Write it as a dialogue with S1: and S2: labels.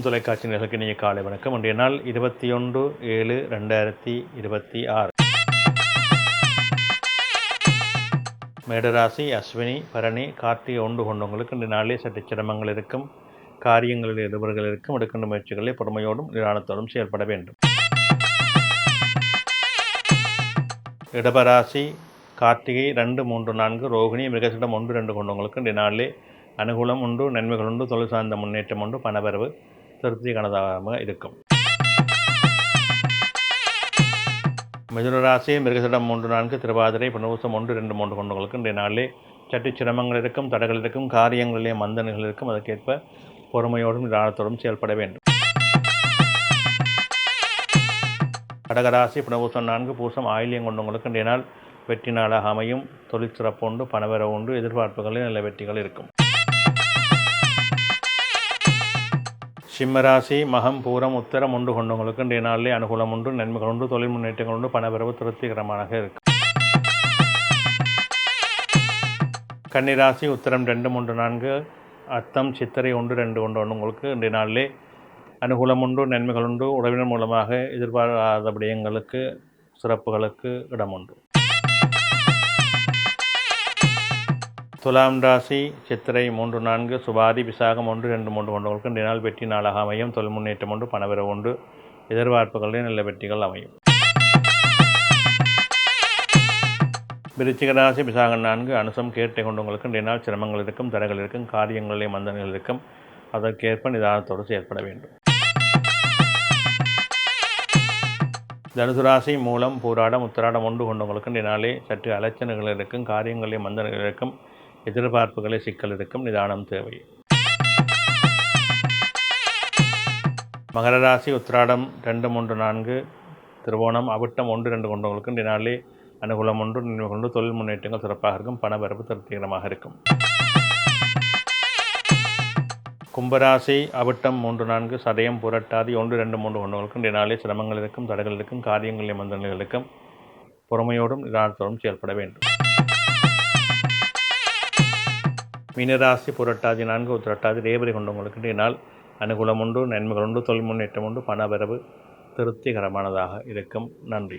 S1: தொலைக்காட்சி நேயர்களுக்கு இனிய காலை வணக்கம். இன்றைய நாள் 21/7/2026. மேடராசி, அஸ்வினி, பரணி, கார்த்திகை ஒன்று கொண்டவங்களுக்கு இன்றைய நாளிலே சற்று சிரமங்கள் இருக்கும். காரியங்களில் இருவர்கள் இருக்கும். எடுக்கின்ற முயற்சிகளிலே பொறுமையோடும் நிதானத்தோடும் செயல்பட வேண்டும். இடபராசி, கார்த்திகை 2, 3, 4, ரோகிணி, மிருகசீரிடம் 1, 2 கொண்டவங்களுக்கு இன்றைய நாளிலே அனுகூலம் உண்டு, நன்மைகள் உண்டு, தொழில் சார்ந்த முன்னேற்றம் உண்டு, பணவரவு திருப்திகரமாக இருக்கும். மிதுனராசி, மிருகசீரிடம் 3, 4, திருவாதிரை, புனர்பூசம் 1, 2, 3 கொண்டவங்களுக்கு இன்றைய நாளிலே சற்று சிரமங்கள் இருக்கும், தடைகள் இருக்கும், காரியங்களிலே மந்தனைகள் இருக்கும். அதற்கேற்ப பொறுமையோடும் நிதானத்தோடும் செயல்பட வேண்டும். கடகராசி, புனர்பூசம் 4, பூசம், ஆயில்யம் கொண்டவங்களுக்கு இன்றைய நாள் வெற்றி நாளாக அமையும். தொழில் சிறப்பு உண்டு, பணவரவு உண்டு, எதிர்பார்ப்புகளில் நல்ல வெற்றிகள் இருக்கும். சிம்மராசி, மகம், பூரம், உத்தரம் 1 கொண்டவங்களுக்கு இன்றைய நாளிலே அனுகூலம் உண்டு, நன்மைகள் உண்டு, தொழில் முன்னேற்றங்கள் உண்டு, பணவரவு திருப்திகரமாக இருக்கும். கன்னிராசி, உத்தரம் 2, 3, 4, அத்தம், சித்திரை 1, 2 கொண்டவங்களுக்கு இன்றைய நாளிலே அனுகூலம் உண்டு, நன்மைகள் உண்டு, உறவினர் மூலமாக எதிர்பாராத விடயங்களுக்கு சிறப்புகளுக்கு இடம் உண்டு. துலாம் ராசி, சித்திரை 3, 4, சுபாதி, விசாகம் 1, 2, 3 கொண்டவர்களுக்கு இன்றைய நாள் வெற்றி நாளாக அமையும். தொழில் முன்னேற்றம் உண்டு, பணவரவு உண்டு, எதிர்பார்ப்புகளிலே நல்ல வெற்றிகள் அமையும். விருச்சிக ராசி, விசாகம் 4, அனுசம், கேட்டை கொண்டவங்களுக்கு இன்றைய நாள் சிரமங்கள் இருக்கும், தடைகள் இருக்கும், காரியங்களிலே மந்தனைகள் இருக்கும். அதற்கேற்ப நிதானத்தோடு செயல்பட வேண்டும். தனுசு ராசி, மூலம், பூராடம், உத்திராடம் 1 கொண்டவங்களுக்கு இன்றைய நாளே சற்று அலைச்சல்கள் இருக்கும், காரியங்களிலே மந்தனைகள் இருக்கும், எதிர்பார்ப்புகளை சிக்கல் இருக்கும், நிதானம் தேவை. மகர ராசி, உத்திராடம் 2, 3, 4, திருவோணம், அவிட்டம் 1, 2 கொண்டவங்களுக்கு இன்றைய நாளிலே அனுகூலம் ஒன்று, நன்மை கொண்டு, தொழில் முன்னேற்றங்கள் சிறப்பாக இருக்கும், பணவரவு திருப்திகரமாக இருக்கும். கும்பராசி, அவிட்டம் 3, 4, சதயம், புரட்டாதி 1, 2, 3 கொண்டவங்களுக்கு இன்றைய நாளிலே சிரமங்கள் இருக்கும், தடைகள் இருக்கும், காரியங்களிலே மந்தனைகள் இருக்கும். பொறுமையோடும் நிதானத்தோடும் செயல்பட வேண்டும். மீனராசி, புரட்டாதி 4, உத்திரட்டாதி, ரேவதி கொண்டவங்களுக்கு இன்றைய நாள் அனுகூலம் உண்டு, நன்மைகள் உண்டு, தொழில் முன்னேற்றம் உண்டு, பணவரவு திருப்திகரமானதாக இருக்கும். நன்றி.